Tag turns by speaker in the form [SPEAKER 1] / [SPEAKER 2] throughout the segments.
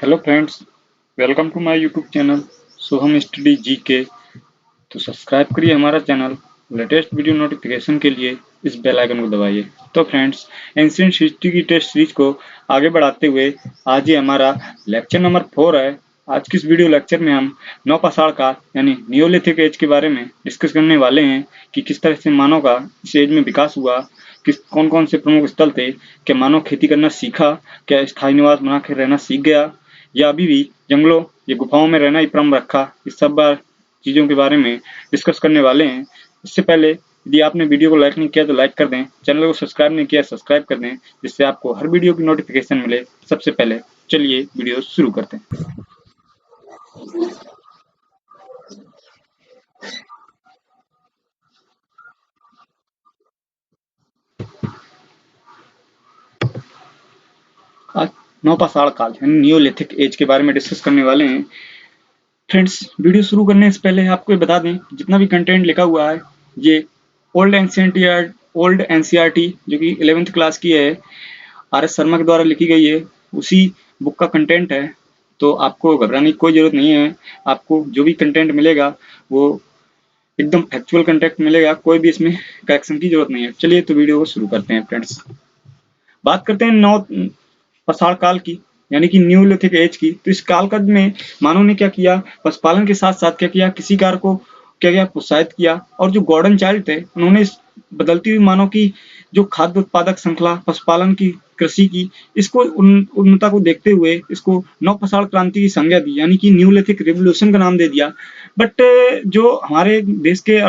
[SPEAKER 1] Hello friends, welcome to my YouTube channel Soham study G K. तो subscribe करिए हमारा channel. Latest video notification के लिए इस बेल आइकन को दबाइए। तो फ्रेंड्स, एंशिएंट हिस्ट्री की टेस्ट सीरीज को आगे बढ़ाते हुए आज ये हमारा लेक्चर नंबर 4 है। आज की इस वीडियो लेक्चर में हम नवपाषाण काल यानी नियोलिथिक एज के बारे में डिस्कस करने वाले हैं कि किस तरह से मानव का इस एज में विकास हुआ, किस कौन कौन से प्रमुख स्थल थे, क्या मानव खेती करना सीखा, क्या स्थायी निवास बना कर रहना सीख गया या अभी भी जंगलों या गुफाओं में रहना ही क्रम रखा। इस सब चीज़ों के बारे में डिस्कस करने वाले हैं। इससे पहले यदि आपने वीडियो को लाइक नहीं किया तो लाइक कर दें, चैनल को सब्सक्राइब नहीं किया सब्सक्राइब कर दें, जिससे आपको हर वीडियो की नोटिफिकेशन मिले सबसे पहले। चलिए वीडियो शुरू करते हैं। आज नवपाषाण काल यानी नियोलिथिक एज के बारे में डिस्कस करने वाले हैं। फ्रेंड्स, वीडियो शुरू करने से पहले आपको बता दें, जितना भी कंटेंट लिखा हुआ है ये ओल्ड एनसीईआरटी जो कि 11th क्लास की है, आर.एस. शर्मा के द्वारा लिखी गई है, उसी बुक का कंटेंट है। तो आपको घबराने की कोई जरूरत नहीं है। आपको जो भी कंटेंट मिलेगा वो एकदम फैक्चुअल कंटेंट मिलेगा, कोई भी इसमें करेक्शन की जरूरत नहीं है। चलिए तो वीडियो को शुरू करते हैं फ्रेंड्स। बात करते हैं नवपाषाण काल की यानी कि न्यूलिथिक एज की। तो इस कालखंड में मानव ने क्या किया, पशुपालन के साथ साथ क्या किया, किसी कार्य को क्या किया, प्रोत्साहित किया। और जो गॉर्डन चाइल्ड थे उन्होंने इस बदलती हुई मानव की जो खाद्य उत्पादक श्रृंखला, पशुपालन की, कृषि की, इसको उन्नता को देखते हुए इसको नवपाषाण क्रांति की संज्ञा दी, यानी कि न्यूलिथिक रिवोल्यूशन का नाम दे दिया। बट जो हमारे देश के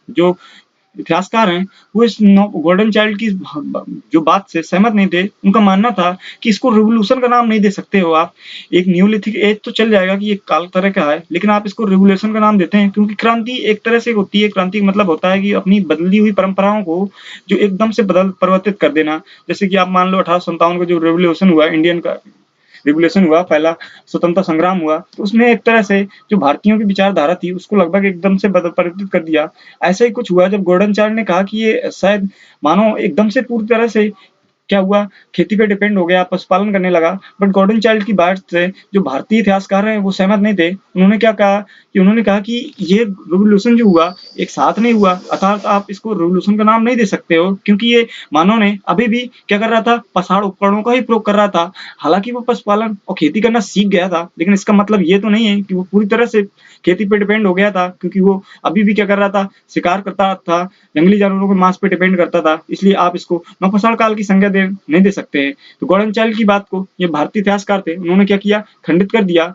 [SPEAKER 1] जो इतिहासकार हैं वो इस गोल्डन चाइल्ड की जो बात से सहमत नहीं थे। उनका मानना था कि इसको रिवोल्यूशन का नाम नहीं दे सकते हो आप। एक न्यूलिथिक एज तो चल जाएगा कि एक काल तरह का है, लेकिन आप इसको रिवोल्यूशन का नाम देते हैं क्योंकि क्रांति एक तरह से होती है। क्रांति का मतलब होता है कि अपनी बदली हुई परंपराओं को जो एकदम से परिवर्तित कर देना। जैसे कि आप मान लो 1857 का जो रिवोल्यूशन हुआ, इंडियन का रिवोल्यूशन हुआ, पहला स्वतंत्रता संग्राम हुआ, तो उसमें एक तरह से जो भारतीयों की विचारधारा थी उसको लगभग एकदम से परिवर्तित कर दिया। ऐसा ही कुछ हुआ जब गोल्डन चाइल्ड ने कहा कि ये शायद मानो एकदम से पूरी तरह से क्या हुआ, खेती पे डिपेंड हो गया, पशुपालन करने लगा। बट गॉर्डन चाइल्ड की बात से जो भारतीय इतिहासकार हैं वो सहमत नहीं थे। उन्होंने क्या कहा कि उन्होंने कहा कि ये रिवोल्यूशन जो हुआ एक साथ नहीं हुआ, अर्थात आप इसको रिवोल्यूशन का नाम नहीं दे सकते हो क्योंकि ये मानव ने अभी भी क्या कर रहा था, पाषाण उपकरणों का ही प्रयोग कर रहा था। हालांकि वो पशुपालन और खेती करना सीख गया था, लेकिन इसका मतलब ये तो नहीं है कि वो पूरी तरह से खेती पे डिपेंड हो गया था, क्योंकि वो अभी भी क्या कर रहा था, शिकार करता था, जंगली जानवरों के मांस पे डिपेंड करता था। इसलिए आप इसको नवपाषाण काल की संज्ञा नहीं दे सकते हैं। तो गोल्डन चाइल्ड की बात को ये भारतीय इतिहासकार थे, उन्होंने क्या किया, खंडित कर दिया।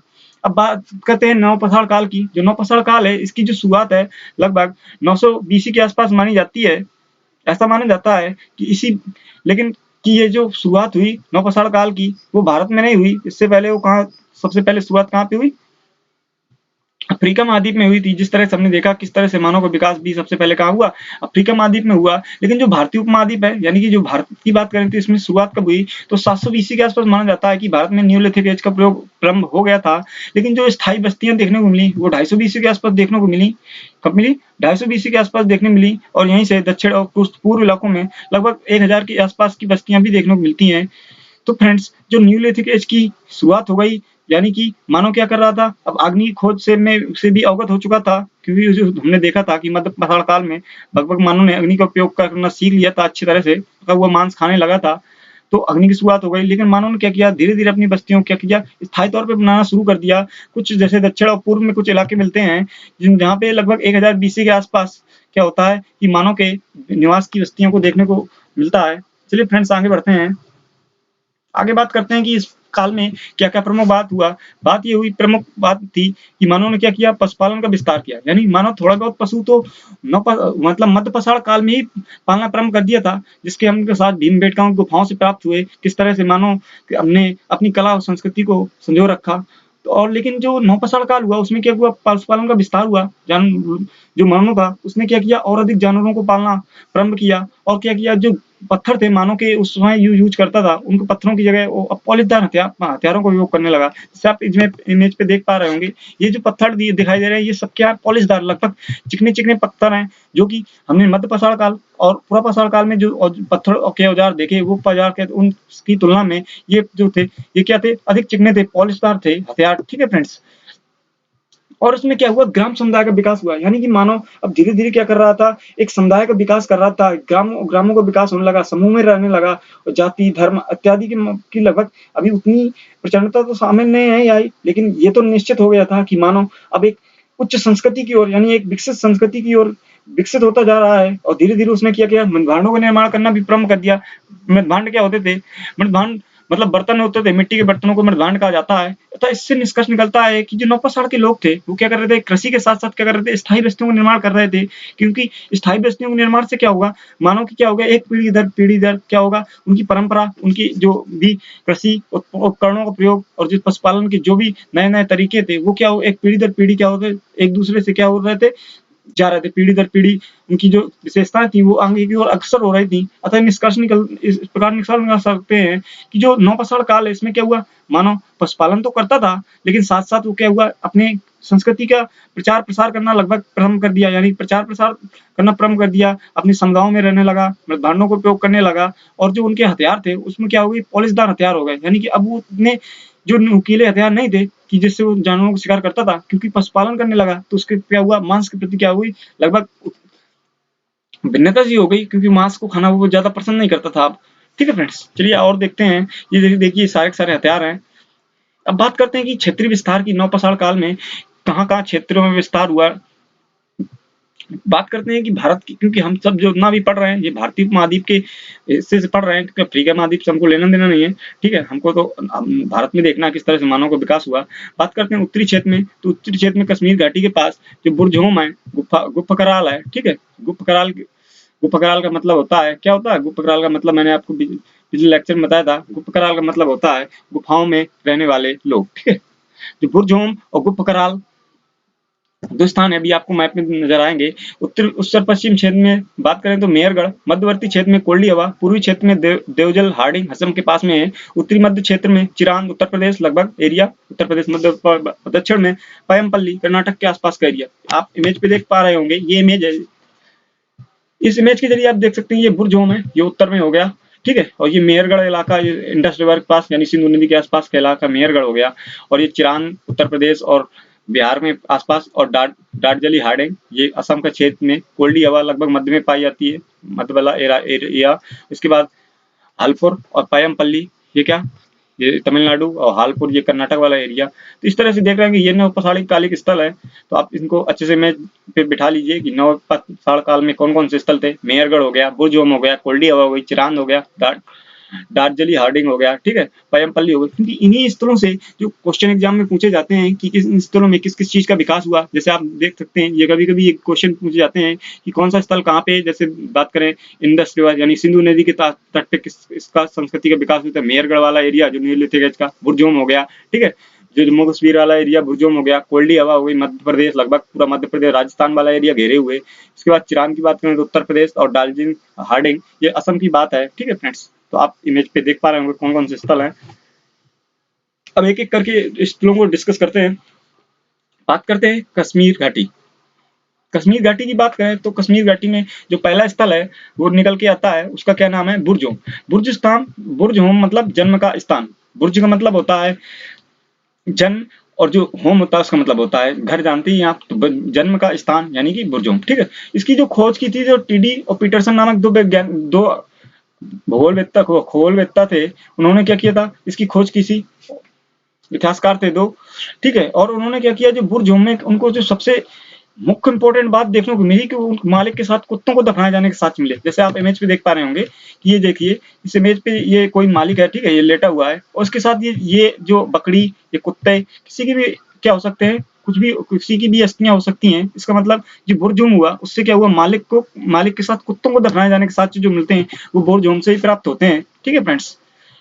[SPEAKER 1] अब बात करते हैं नवपाषाण काल की। जो नवपाषाण काल है इसकी जो शुरुआत है लगभग 900 बीसी के आसपास मानी जाती है। ऐसा माना जाता है कि इसी लेकिन कि ये जो शुरुआत हुई नवपाषाण काल की वो भारत में नहीं हुई। इससे पहले वो कहाँ, सबसे पहले शुरुआत कहाँ पे हुई, अफ्रीका महाद्वीप में हुई थी। जिस तरह से हमने देखा किस तरह से मानव का विकास भी सबसे पहले कहाँ हुआ, अफ्रीका महाद्वीप में हुआ। लेकिन जो भारतीय उपमहाद्वीप है यानी कि जो भारत की बात करें तो इसमें शुरुआत कब हुई, तो 700 बीसी के आसपास माना जाता है कि भारत में न्यूलिथिक एज का प्रयोग प्रारंभ हो गया था। लेकिन जो स्थायी बस्तियां देखने को मिली वो 250 बीसी के आसपास देखने को मिली। कब मिली, 250 बीसी के आसपास देखने मिली। और यहीं से दक्षिण और पूर्व इलाकों में लगभग 1000 के आसपास की बस्तियां भी देखने को मिलती हैं। तो फ्रेंड्स, जो न्यूलिथिक एज की शुरुआत हो गई, यानी कि मानव क्या कर रहा था, अब अग्नि खोज से भी अवगत हो चुका था, क्योंकि जो हमने देखा था कि मध्य पाषाण काल में लगभग मानव ने अग्नि का उपयोग करना सीख लिया था अच्छी तरह से, मतलब वो मांस खाने लगा था। तो अग्नि की शुरुआत हो गई। लेकिन मानव ने क्या किया, धीरे धीरे अपनी बस्तियों क्या किया, स्थायी तौर पे बनाना शुरू कर दिया। कुछ जैसे दक्षिण और पूर्व में कुछ इलाके मिलते हैं जहाँ पे लगभग 1000 बीसी के आसपास क्या होता है कि मानव के निवास की बस्तियों को देखने को मिलता है। चलिए फ्रेंड्स आगे बढ़ते हैं। आगे बात करते हैं कि इस काल में क्या क्या प्रमुख बात हुआ। बात ये हुई, प्रमुख बात थी कि मानव ने क्या किया, पशुपालन का विस्तार किया। यानी मानव थोड़ा बहुत पशु तो मतलब मध्य पाषाण काल में ही पालना प्रारंभ कर दिया था, जिसके हम साथ भीमबेटका गुफाओं से प्राप्त हुए। किस तरह से मानव हमने अपनी कला और संस्कृति को संजो रखा। तो और लेकिन जो नवपाषाण काल हुआ उसमें क्या हुआ, पशुपालन का विस्तार हुआ। जो मानव था उसने क्या किया, और अधिक जानवरों को पालना प्रारंभ किया। और क्या किया, जो पत्थर थे मानो के उस समय यूज करता था, उनको पत्थरों की जगह वो अब पॉलिशदार हथियारों का उपयोग करने लगा। जैसे आप इमेज पे देख पा रहे होंगे, ये जो पत्थर दिखाई दे रहे हैं ये सब क्या पॉलिशदार लगभग चिकने चिकने पत्थर हैं, जो कि हमने मध्य पाषाण काल और पूरा पाषाण काल में जो पत्थर के औजार देखे, वो औजार के उनकी तुलना में ये जो थे ये क्या थे, अधिक चिकने थे, पॉलिशदार थे हथियार। ठीक है फ्रेंड्स, और उसमें क्या हुआ, ग्राम समुदाय का विकास हुआ, यानी कि मानव अब धीरे धीरे क्या कर रहा था, एक समुदाय का विकास कर रहा था, ग्रामों का विकास होने लगा, समूह में रहने लगा, जाति धर्म इत्यादि की लगभग अभी उतनी प्रचंडता तो शामिल नहीं आई, लेकिन ये तो निश्चित हो गया था कि मानव अब एक उच्च संस्कृति की ओर, यानी एक विकसित संस्कृति की ओर विकसित होता जा रहा है। और धीरे धीरे उसने क्या किया, मृदभांडों का निर्माण करना भी प्रारंभ कर दिया। मृदभांड क्या होते थे, मृदभांड मतलब बर्तन होते थे, मिट्टी के बर्तनों को मृदभांड कहा जाता है। तो इससे निष्कर्ष निकलता है कि जो नौपाषाण के लोग थे वो क्या कर रहे थे, कृषि के साथ साथ क्या कर रहे थे, स्थायी बस्तियों का निर्माण कर रहे थे। क्योंकि स्थायी बस्तियों के निर्माण से क्या होगा, मानव की क्या होगा, एक पीढ़ी दर क्या होगा, उनकी परंपरा, उनकी जो भी कृषि उपकरणों का प्रयोग और जो पशुपालन के जो भी नए नए तरीके थे, वो क्या हो, एक पीढ़ी दर पीढ़ी क्या होते, एक दूसरे से क्या हो रहे थे, जा रहे थे, पीढ़ी दर पीढ़ी उनकी जो विशेषताएं थी वो आगे की ओर अग्रसर हो रही थी। अतः निष्कर्ष इस प्रकार निष्कर्ष निकाल सकते हैं कि जो नवपाषाण काल है इसमें क्या हुआ, मानव पशुपालन तो करता था, लेकिन साथ साथ वो क्या हुआ, अपने संस्कृति का प्रचार प्रसार करना लगभग प्रारंभ कर दिया, यानी प्रचार प्रसार करना प्रारंभ कर दिया, अपने समुदायों में रहने लगा, मृदभांडों का उपयोग करने लगा, और जो उनके हथियार थे उसमें क्या हो गई, पॉलिशदार हथियार हो गए। यानी कि अब वो उतने जो नुकीले हथियार नहीं थे कि जिससे वो जानवरों को शिकार करता था, क्योंकि पशुपालन करने लगा तो उसके क्या हुआ, मांस के प्रति क्या हुई, लगभग भिन्नता सी हो गई, क्योंकि मांस को खाना वो ज्यादा पसंद नहीं करता था अब। ठीक है फ्रेंड्स, चलिए और देखते हैं, ये देखिए सारे के सारे हथियार हैं। अब बात करते हैं कि क्षेत्रीय विस्तार की, नवपाषाण काल में कहाँ कहाँ क्षेत्रों में विस्तार हुआ। बात करते हैं कि भारत की, क्योंकि हम सब जो ना भी पढ़ रहे हैं ये भारतीय महाद्वीप के हिस्से से पढ़ रहे हैं, क्योंकि अफ्रीका महाद्वीप से हमको लेना देना नहीं है। ठीक है, हमको तो भारत में देखना किस तरह से मानव का विकास हुआ। बात करते हैं उत्तरी क्षेत्र में, तो उत्तरी क्षेत्र में कश्मीर घाटी के पास जो बुर्जहोम है, गुफा कराल है। ठीक है, गुफा कराल का मतलब होता है, क्या होता है गुफा कराल का मतलब, मैंने आपको पिछले लेक्चर में बताया था। गुफा कराल का मतलब होता है गुफाओं में रहने वाले लोग। ठीक है, जो बुर्जहोम और गुफा कराल दो स्थान है, अभी आपको मैप में नजर आएंगे। उत्तर पश्चिम क्षेत्र में बात करें तो मेहरगढ़, मध्यवर्ती क्षेत्र में कोल्डी हवा, पूर्वी क्षेत्र में देवजल हार्डिंग असम के पास में है, उत्तरी मध्य क्षेत्र में चिरांद उत्तर प्रदेश लगभग एरिया, उत्तर प्रदेश मध्य दक्षिण में पयमपल्ली कर्नाटक के आसपास का एरिया। आप इमेज पे देख पा रहे होंगे, ये इमेज है, इस इमेज के जरिए आप देख सकते हैं ये बुर्जहोम है, ये उत्तर में हो गया। ठीक है, और ये मेहरगढ़ इलाका इंडस रिवर के पास, यानी सिंधु नदी के आसपास का इलाका मेहरगढ़ हो गया। और ये चिरांद उत्तर प्रदेश और बिहार में आसपास, और दार्जिलिंग हार्डिंग ये असम का क्षेत्र में, कोल्डी हवा लगभग मध्य में पाई जाती है, मध्य वाला एरिया। इसके बाद हालपुर और पायमपल्ली ये क्या, ये तमिलनाडु, और हालपुर ये कर्नाटक वाला एरिया। तो इस तरह से देख रहे हैं कि ये नवपाषाण कालिक स्थल है। तो आप इनको अच्छे से इमेज पे बिठा लीजिए कि नवपाषाण काल में कौन कौन से स्थल थे। मेहरगढ़ हो गया, बुर्जहोम हो गया, कोल्डी हवा हो गई, चिरांद हो गया, दार्जिलिंग हार्डिंग हो गया। ठीक है, पयमपल्ली हो गई, क्योंकि इन्हीं स्थलों से जो क्वेश्चन एग्जाम में पूछे जाते हैं कि किस स्थलों में किस किस चीज का विकास हुआ। जैसे आप देख सकते हैं, ये कभी कभी एक क्वेश्चन पूछे जाते हैं कि कौन सा स्थल कहाँ पे, जैसे बात करें इंडस रिवर यानी सिंधु नदी के तट पे इसका संस्कृति का विकास होता है। मेहरगढ़ वाला एरिया जो न्यूलिथिक एज का, बुर्जहोम हो गया। ठीक है, जो जम्मू कश्मीर वाला एरिया बुर्जहोम हो गया, कोल्डी हवा हो गई, मध्य प्रदेश लगभग पूरा मध्य प्रदेश राजस्थान वाला एरिया घेरे हुए। इसके बाद चिरांद की बात करें तो उत्तर प्रदेश, और दार्जिलिंग हार्डिंग ये असम की बात है। ठीक है फ्रेंड्स, तो आप इमेज पे देख पा रहे होंगे कौन कौन से स्थल हैं। अब एक एक करके स्थलों को डिस्कस करते हैं। बात करते हैं कश्मीर घाटी। कश्मीर घाटी की बात करें तो कश्मीर घाटी में जो पहला स्थल है वो निकल के आता है, उसका क्या नाम है, बुर्जहोम। बुर्जहोम मतलब जन्म का स्थान। बुर्ज का मतलब होता है जन्म, और जो होम होता है उसका मतलब होता है घर, जानते ही आप, तो जन्म का स्थान यानी कि बुर्जहोम। ठीक है, इसकी जो खोज की थी, जो टीडी और पीटरसन नामक दो खगोलवेत्ता थे, उन्होंने क्या किया था, इसकी खोज की थी, इतिहासकार थे दो। ठीक है, और उन्होंने क्या किया, जो बुर्जहोम में उनको जो सबसे मुख्य इंपॉर्टेंट बात देखने को मिली कि उन मालिक के साथ कुत्तों को दफनाए जाने के साथ मिले। जैसे आप इमेज पे देख पा रहे होंगे कि ये देखिए, इस इमेज पे ये कोई मालिक है। ठीक है, ये लेटा हुआ है, और उसके साथ ये जो बकरी, ये कुत्ते, किसी की भी क्या हो सकते हैं, कुछ भी, किसी की भी अस्थियां हो सकती हैं। इसका मतलब जो बुर्जहोम हुआ उससे क्या हुआ, मालिक के साथ कुत्तों को दफनाए जाने के साथ जो मिलते हैं वो बुर्जहोम से ही प्राप्त होते हैं। ठीक है फ्रेंड्स,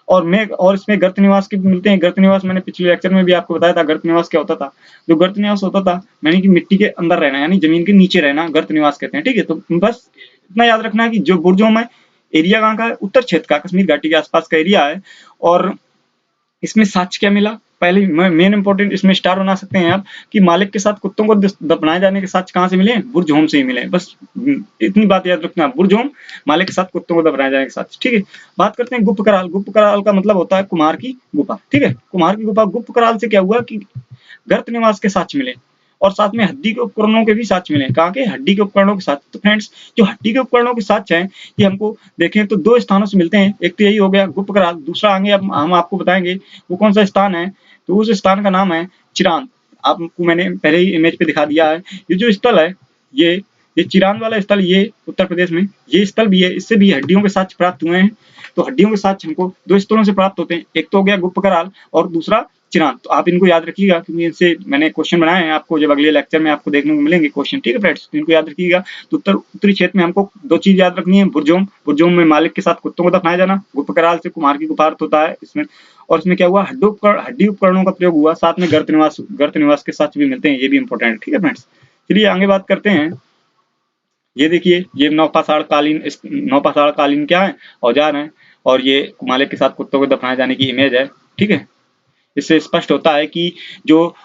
[SPEAKER 1] और इसमें गर्त निवास के मिलते हैं। गर्त निवास मैंने पिछले लेक्चर में भी आपको बताया था, गर्त निवास क्या होता था। जो गर्त निवास होता था, यानी कि मिट्टी के अंदर रहना, यानी जमीन के नीचे रहना, गर्त निवास कहते हैं। ठीक है, तो बस इतना याद रखना है कि जो बुर्जहोम है एरिया कहाँ का है, उत्तर क्षेत्र का, कश्मीर घाटी के आसपास का एरिया है। और इसमें साक्ष्य क्या मिला, पहले मेन इंपॉर्टेंट इसमें स्टार बना सकते हैं आप कि मालिक के साथ कुत्तों को दफनाए जाने के साक्ष्य कहाँ से मिले, बुरजहोम से ही मिले। बस इतनी बात याद रखना, बुरजहोम, मालिक के साथ कुत्तों को दफनाए जाने के साक्ष्य। ठीक है, बात करते हैं गुप्त कराल। गुप्त कराल का मतलब होता है कुम्हार की गुफा। ठीक है, कुम्हार की गुफा। गुप्त कराल से क्या हुआ कि गर्त निवास के साक्ष्य मिले और साथ में हड्डी के उपकरणों के भी साक्ष्य मिले। कहाँ के, हड्डी के उपकरणों के साथ। तो फ्रेंड्स, जो हड्डी के उपकरणों के साक्ष्य हैं ये हमको देखें तो 2 स्थानों से मिलते हैं। एक तो यही हो गया गुप्त कराल, दूसरा आगे हम आपको बताएंगे वो कौन सा स्थान है। तो उस स्थान का नाम है चिरांद। आपको मैंने पहले ही इमेज पे दिखा दिया है। ये जो स्थल है ये चिरांद वाला स्थल, ये उत्तर प्रदेश में ये स्थल भी है। इससे भी हड्डियों के साक्ष्य प्राप्त हुए हैं। तो हड्डियों के साक्ष्य हमको 2 स्थलों से प्राप्त होते हैं, एक तो हो गया गुप्त कराल और दूसरा चिरांद। तो आप इनको याद रखिएगा क्योंकि इनसे मैंने क्वेश्चन बनाए हैं, आपको जब अगले लेक्चर में आपको देखने को मिलेंगे क्वेश्चन। ठीक है फ्रेंड्स, तो इनको याद रखिएगा। तो उत्तरी क्षेत्र में हमको 2 चीज याद रखनी है, बुरजहोम, बुरजहोम में मालिक के साथ कुत्तों को दफनाया जाना, गुप्त कराल से कुम्हार की गुफा होता है इसमें। और इसमें क्या हुआ, हड्डी उपकरणों का प्रयोग हुआ, साथ में गर्त निवास के साक्ष्य भी मिलते हैं, ये भी इंपॉर्टेंट है। ठीक है फ्रेंड्स, चलिए आगे बात करते हैं। ये देखिए, ये नौपाषाण कालीन क्या है, औजार है। और ये मालिक के साथ कुत्तों को दफनाए जाने की इमेज है। ठीक है, इससे स्पष्ट होता है कि जो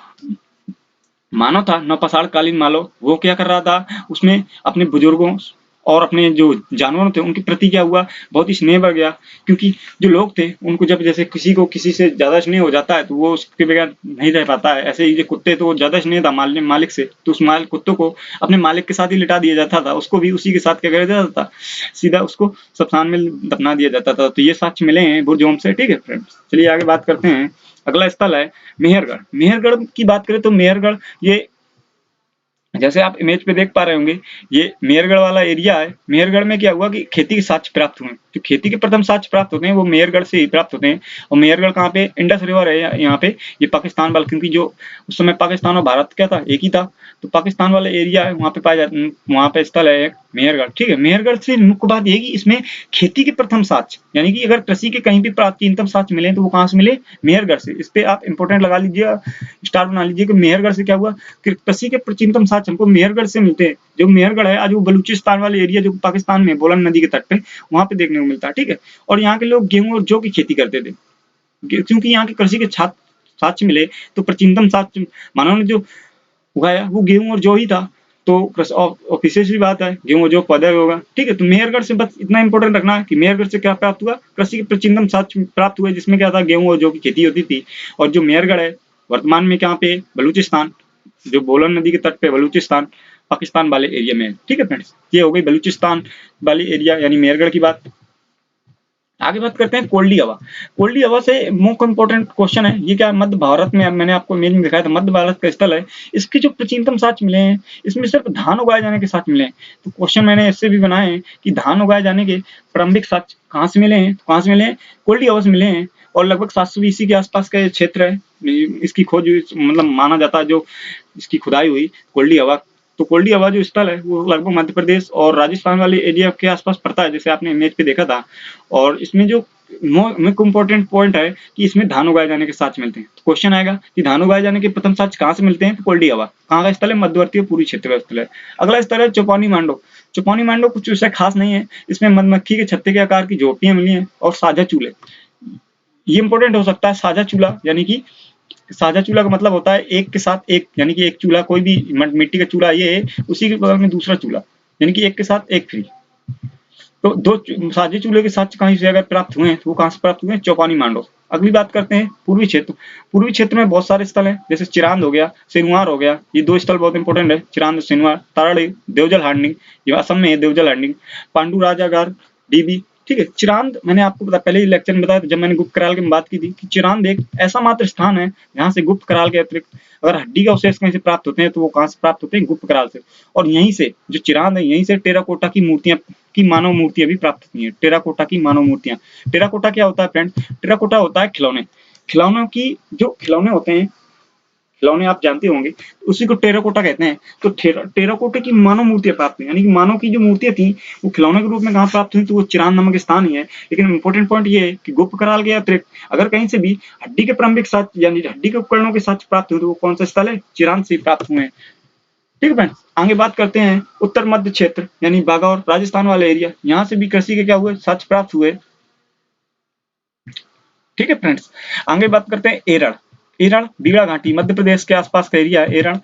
[SPEAKER 1] मानव था, नौपाषाण कालीन मानव, वो क्या कर रहा था, उसमें अपने बुजुर्गों और अपने जो जानवर थे उनके प्रति क्या हुआ, बहुत ही स्नेह बढ़ गया। क्योंकि जो लोग थे उनको जब जैसे किसी को किसी से ज्यादा स्नेह हो जाता है तो वो उसके बगैर नहीं रह पाता है। ऐसे ही जो कुत्ते तो ज्यादा स्नेह था मालिक से, तो उस कुत्तों को अपने मालिक के साथ ही लिटा दिया जाता था, उसको भी उसी के साथ क्या किया जाता था, सीधा उसको शमशान में दफना दिया जाता था। तो ये साक्ष्य मिले हैं बुरजहोम से। ठीक है फ्रेंड्स, चलिए आगे बात करते हैं। अगला स्थल है मेहरगढ़। मेहरगढ़ की बात करें तो मेहरगढ़, ये जैसे आप इमेज पे देख पा रहे होंगे, ये मेहरगढ़ वाला एरिया है। मेहरगढ़ में क्या हुआ कि खेती के साक्ष्य प्राप्त हुए। जो खेती के प्रथम साक्ष्य प्राप्त होते हैं वो मेहरगढ़ से ही प्राप्त होते हैं। और मेहरगढ़ कहाँ पे, इंडस रिवर है यहाँ पे, ये पाकिस्तान वाला, क्योंकि जो उस समय पाकिस्तान और भारत क्या था, एक ही था। तो पाकिस्तान वाला एरिया है, वहाँ पे पाया जाता, वहाँ पे स्थल है एक मेहरगढ़। ठीक है, मेहरगढ़ से मुख्य बात ये है कि इसमें खेती के प्रथम साक्ष्य, यानी कि अगर कृषि के कहीं भी प्राचीनतम साक्ष्य मिले तो वो कहाँ से मिले, मेहरगढ़ से। इस पे आप इंपोर्टेंट लगा लीजिए, स्टार बना लीजिए कि मेहरगढ़ से क्या हुआ, कृषि के प्राचीनतम साक्ष्य हमको मेहरगढ़ से मिलते हैं। जो मेहरगढ़ है आज वो बलूचिस्तान वाले एरिया जो पाकिस्तान में बोलन नदी के तट पे, वहां पे देखने को मिलता है। ठीक है, और यहाँ के लोग गेहूं और जौ की खेती करते थे। क्योंकि यहाँ के कृषि के साक्ष्य मिले तो प्राचीनतम साक्ष्य मानव ने जो उगाया वो गेहूं और जौ ही था। तो ऑफिशियल सी बात है, गेहूं और जौ पैदा होगा। ठीक है, तो मेहरगढ़ से बस इतना इंपॉर्टेंट रखना है कि मेहरगढ़ से क्या प्राप्त हुआ, कृषि के प्राचीनतम साक्ष्य प्राप्त हुए, जिसमें क्या था, गेहूं और जौ की खेती होती थी। और जो मेहरगढ़ है वर्तमान में कहाँ पे, बलूचिस्तान, जो बोलन नदी के तट पे बलूचिस्तान, पाकिस्तान वाले एरिया में। ठीक है फ्रेंड्स, ये हो गई बलूचिस्तान वाली एरिया यानी मेहरगढ़ की बात। आगे बात करते हैं कोल्डी हवा। कोल्डी हवा से मोस्ट इंपोर्टेंट क्वेश्चन है, ये क्या, मध्य भारत में, मैंने आपको इमेज में दिखाया था, मध्य भारत का स्थल है। इसके जो प्राचीनतम साक्ष्य मिले हैं, इसमें सिर्फ धान उगाए जाने के साक्ष्य मिले हैं। तो क्वेश्चन मैंने इससे भी बनाए हैं कि धान उगाए जाने के प्रारंभिक साक्ष्य कहाँ से मिले हैं, कहाँ से मिले हैं, कोल्डी हवा से मिले हैं। और लगभग 700 BC के आसपास का क्षेत्र है, इसकी खोज मतलब माना जाता है, जो इसकी खुदाई हुई कोल्डी हवा। तो कोल्डी हवा जो स्थल है वो लगभग मध्य प्रदेश और राजस्थान वाले एरिया के आसपास पड़ता है, जैसे आपने इमेज पे देखा था। और इसमें जो मुख्य इंपॉर्टेंट पॉइंट है कि इसमें धान उगाए जाने के साक्ष्य मिलते हैं। तो क्वेश्चन आएगा कि धान उगाए जाने के प्रथम साक्ष्य कहाँ से मिलते हैं, तो कोल्डी हवा कहाँ का स्थल है, मध्यवर्ती और पूर्वी क्षेत्र का स्थल है। अगला स्थल है चौपानी मांडो। चौपानी मांडो कुछ ऐसा खास नहीं है, इसमें मधुमक्खी के छत्ते के आकार की झोपड़ियां मिली हैं और साझा चूल्हे। ये इंपॉर्टेंट हो सकता है, साझा चूल्हा, यानी कि साझा चूल्हा का मतलब होता है एक के साथ एक, यानी कि एक चूल्हा, कोई भी मिट्टी का चूल्हा ये है, उसी के बगल में दूसरा चूल्हा, यानी कि एक के साथ एक फ्री। तो 2 साझे चूल्हे के साथ कहीं से अगर प्राप्त हुए हैं तो वो कहाँ से प्राप्त हुए हैं, चौपानी मांडो। अगली बात करते हैं पूर्वी क्षेत्र। पूर्वी क्षेत्र में बहुत सारे स्थल हैं, जैसे चिरांद हो गया, सिनुआर हो गया। ये 2 स्थल बहुत इंपॉर्टेंट है, चिरांद और सिनुआर। ताराड़ी, देवजल हांडिंग, ये असम में है देवजल हांडिंग। पांडु राजागार, डीबी। ठीक है, चिरांद मैंने आपको पहले ही लेक्चर में बताया था, जब मैंने गुप्त कराल की बात की थी, कि चिरांद एक ऐसा मात्र स्थान है जहाँ से गुप्त कराल के अतिरिक्त अगर हड्डी का अवशेष कहीं से प्राप्त होते हैं तो वो कहाँ से प्राप्त होते हैं, गुप्त कराल से। और यहीं से जो चिरांद है, यहीं से टेराकोटा की मूर्तियां की मानव मूर्तियां भी प्राप्त होती हैं। टेराकोटा की मानव मूर्तियां। टेराकोटा क्या होता है फ्रेंड, टेराकोटा होता है खिलौने। खिलौनों की जो खिलौने होते हैं, खिलौने आप जानते होंगे, उसी को टेराकोटा कहते हैं। तो टेराकोटे की मानव मूर्तियां प्राप्त हुई, यानी कि मानव की जो मूर्तियां थी वो खिलौने के रूप में कहाँ प्राप्त हुई, तो वो चिरांद नामक स्थान ही है। लेकिन इंपॉर्टेंट पॉइंट ये है कि गुप्त कराल के अतिरिक्त अगर कहीं से भी हड्डी के प्रारंभिक साक्ष्य यानी हड्डी के उपकरणों के साक्ष्य प्राप्त हुए तो वो कौन सा स्थल है, चिरांद से प्राप्त हुए हैं। ठीक है फ्रेंड्स, आगे बात करते हैं उत्तर मध्य क्षेत्र यानी बागौर राजस्थान वाले एरिया, यहाँ से भी कृषि के क्या हुए, साक्ष्य प्राप्त हुए। ठीक है फ्रेंड्स, आगे बात करते हैं एरण। एरण बीड़ा घाटी मध्य प्रदेश के आसपास का एरिया है एरण।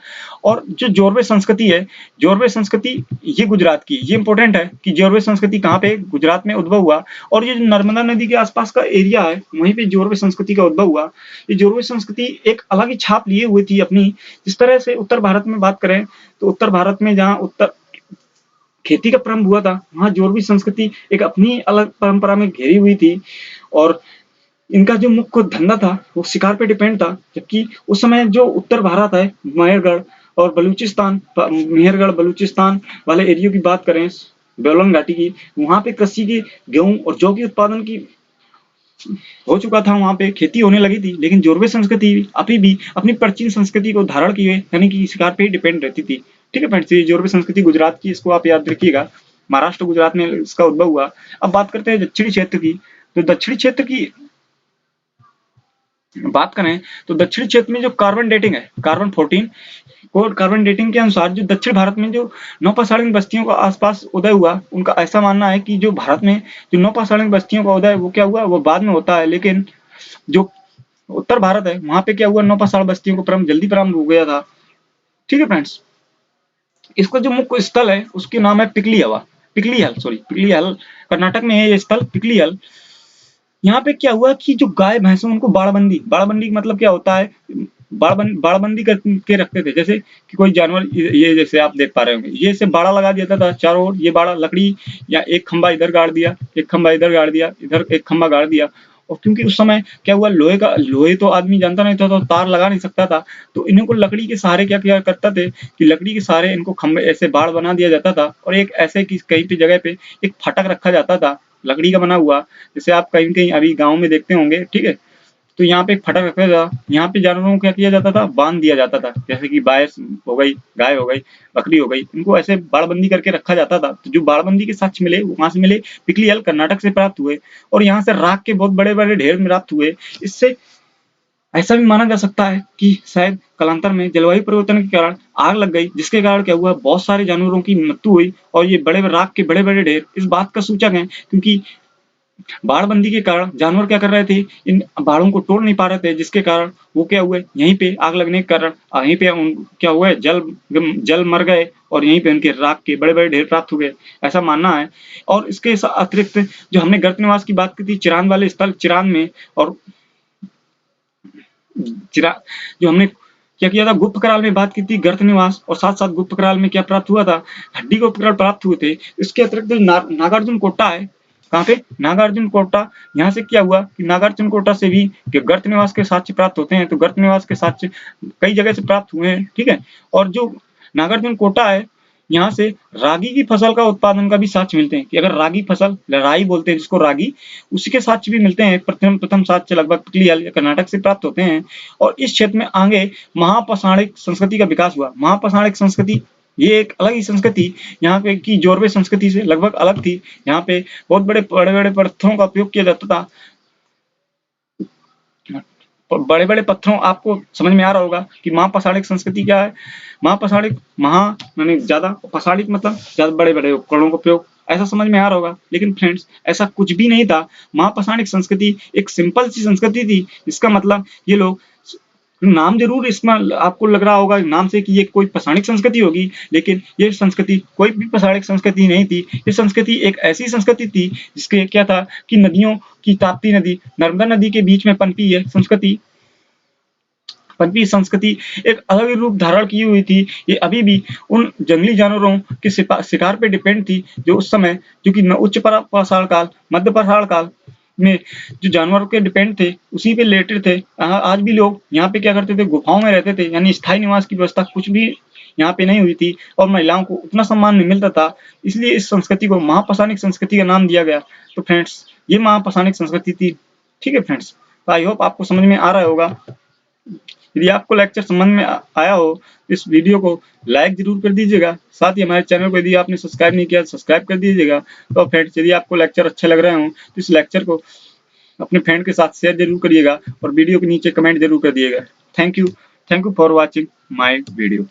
[SPEAKER 1] और जो जोरवे संस्कृति है, जोरवे संस्कृति ये गुजरात की, ये इंपॉर्टेंट है कि जोरवे संस्कृति कहाँ पे, गुजरात में उद्भव हुआ। और ये जो नर्मदा नदी के आसपास का एरिया है वहीं पे जोरवे संस्कृति का उद्भव हुआ। ये जोरवे संस्कृति एक अलग ही छाप लिए हुई थी अपनी। जिस तरह से उत्तर भारत में बात करें तो उत्तर भारत में जहाँ उत्तर खेती का प्रारंभ हुआ था, वहाँ जोरवी संस्कृति एक अपनी अलग परंपरा में घेरी हुई थी। और इनका जो मुख्य धंधा था वो शिकार पे डिपेंड था। जबकि उस समय जो उत्तर भारत है, मेहरगढ़ और बलूचिस्तान, मेहरगढ़ बलूचिस्तान वाले एरिया की बात करें, बोलन घाटी की, वहां पे कृषि की गेहूं और जौ की उत्पादन की हो चुका था, वहां पे खेती होने लगी थी। लेकिन जोरवे संस्कृति अभी भी अपनी प्राचीन संस्कृति को धारण किए यानी कि शिकार पे ही डिपेंड रहती थी। ठीक है फ्रेंड्स, ये जोरवे संस्कृति गुजरात की, इसको आप याद रखिएगा। महाराष्ट्र गुजरात में इसका उद्भव हुआ। अब बात करते हैं दक्षिणी क्षेत्र की। तो दक्षिणी क्षेत्र की बात करें तो दक्षिणी क्षेत्र में जो कार्बन डेटिंग है, कार्बन 14 और कार्बन डेटिंग के अनुसार जो दक्षिण भारत में जो नौपाषाणिक बस्तियों का आसपास उदय हुआ, उनका ऐसा मानना है कि जो भारत में जो नौपाषाणिक बस्तियों का उदय वो क्या हुआ, वो बाद में होता है। लेकिन जो उत्तर भारत है वहां पे क्या हुआ, नौपाषाण बस्तियों को प्रारंभ जल्दी प्रारंभ हो गया था। ठीक है फ्रेंड्स, इसका जो मुख्य स्थल है उसके नाम है पिकली हवा, पिकली हल, सॉरी पिकली हल, कर्नाटक में है ये स्थल पिकली हल। यहाँ पे क्या हुआ कि जो गाय भैंस उनको बाड़बंदी, बाड़बंदी मतलब क्या होता है, बाड़बंदी करके रखते थे। जैसे कि कोई जानवर, ये जैसे आप देख पा रहे होंगे, ये से बाड़ा लगा दिया था चारों ओर, ये बाड़ा लकड़ी या एक खंबा इधर गाड़ दिया, एक खंबा इधर गाड़ दिया, इधर एक खंबा गाड़ दिया। और क्योंकि उस समय क्या हुआ, लोहे तो आदमी जानता नहीं था, तो तार लगा नहीं सकता था, तो इनको लकड़ी के सहारे क्या किया करता थे कि लकड़ी के सहारे इनको खंबे ऐसे बाड़ बना दिया जाता था। और एक ऐसे कि कहीं पे जगह पे एक फाटक रखा जाता था लकड़ी का बना हुआ, जैसे आप कहीं कहीं अभी गाँव में देखते होंगे। ठीक है, तो यहाँ पे एक फटक रखा था, यहाँ पे जानवरों को क्या किया जाता था, बांध दिया जाता था। जैसे कि भैंस हो गई, गाय हो गई, बकरी हो गई, इनको ऐसे बाड़बंदी करके रखा जाता था। तो जो बाड़बंदी के साक्ष्य मिले वहां से मिले, पिकली हल कर्नाटक से प्राप्त हुए। और यहाँ से राख के बहुत बड़े बड़े ढेर प्राप्त हुए। इससे ऐसा भी माना जा सकता है कि शायद कालांतर में जलवायु परिवर्तन के कारण आग लग गई, जिसके कारण क्या हुआ, बहुत सारे जानवरों की मृत्यु हुई। और ये बड़े राख के बड़े बड़े ढेर इस बात का सूचक है, क्योंकि बाड़बंदी के कारण जानवर क्या कर रहे थे, इन बाड़ों को तोड़ नहीं पा रहे थे, जिसके कारण वो क्या हुए, यहीं पे आग लगने के कारण यहीं पे क्या हुआ, जल मर गए और यहीं पे उनके राख के बड़े बड़े ढेर प्राप्त हुए, ऐसा मानना है। और इसके अतिरिक्त जो हमने गर्त निवास की बात की थी, चिरान वाले स्थल चिरान में, और जो हमने क्या किया था, गुप्त कराल में बात की थी गर्त निवास, और साथ साथ गुप्त कराल में क्या प्राप्त हुआ था, हड्डी के उपकरण प्राप्त हुए थे। इसके अतिरिक्त नागार्जुन कोटा है, कहाँ पे, नागार्जुन कोटा, यहाँ से क्या हुआ कि नागार्जुन कोटा से भी गर्त निवास के साक्ष्य प्राप्त होते हैं। तो गर्त निवास के साक्ष्य कई जगह से प्राप्त हुए हैं। ठीक है, और जो नागार्जुन कोटा है, यहाँ से रागी की फसल का उत्पादन का भी साक्ष्य मिलते हैं कि अगर रागी फसल, राई बोलते हैं जिसको, रागी, उसी के साक्ष्य भी मिलते हैं। प्रथम साक्ष्य लगभग पिकली हल कर्नाटक से प्राप्त होते हैं। और इस क्षेत्र में आगे महापाषाणिक संस्कृति का विकास हुआ। महापाषाणिक संस्कृति ये एक अलग ही संस्कृति यहाँ पे की जोरवे संस्कृति से लगभग अलग थी। यहाँ पे बहुत बड़े बड़े पत्थरों का उपयोग किया जाता था। बड़े बड़े पत्थरों, आपको समझ में आ रहा होगा कि महापाषाणिक संस्कृति क्या है। महापाषाणिक, माने ज्यादा, पाषाणिक मतलब ज्यादा बड़े बड़े उपकरणों का उपयोग, ऐसा समझ में आ रहा होगा। लेकिन फ्रेंड्स ऐसा कुछ भी नहीं था। महापाषाणिक संस्कृति एक सिंपल सी संस्कृति थी। इसका मतलब ये लोग, नाम जरूर इसमें आपको लग रहा होगा नाम से कि ये कोई पाषाणिक संस्कृति होगी, लेकिन ये संस्कृति कोई भी पाषाणिक संस्कृति नहीं थी। ये संस्कृति एक ऐसी संस्कृति थी जिसके क्या था कि नदियों की, ताप्ती नदी, नर्मदा नदी के बीच में पनपी है संस्कृति। पनपी संस्कृति एक अलग रूप धारण की हुई थी। ये अभी भी उन जंगली जानवरों के शिकार पे डिपेंड थी, जो उस समय, जो कि उच्च पाषाण काल, मध्य पाषाण काल में जो जानवरों के डिपेंड थे, उसी पे रिलेटेड थे। आज भी लोग यहाँ पे क्या करते थे, गुफाओं में रहते थे, यानी स्थायी निवास की व्यवस्था कुछ भी यहाँ पे नहीं हुई थी, और महिलाओं को उतना सम्मान नहीं मिलता था। इसलिए इस संस्कृति को महापाषाणिक संस्कृति का नाम दिया गया। तो फ्रेंड्स ये महापाषाणिक संस्कृति थी। ठीक है फ्रेंड्स, आई होप आपको समझ में आ रहा होगा। यदि आपको लेक्चर समझ में आया हो तो इस वीडियो को लाइक जरूर कर दीजिएगा। साथ ही हमारे चैनल को यदि आपने सब्सक्राइब नहीं किया, सब्सक्राइब कर दीजिएगा। तो फ्रेंड्स यदि आपको लेक्चर अच्छे लग रहे हो तो इस लेक्चर को अपने फ्रेंड के साथ शेयर जरूर करिएगा, और वीडियो के नीचे कमेंट जरूर कर दिएगा। Thank you for watching my video.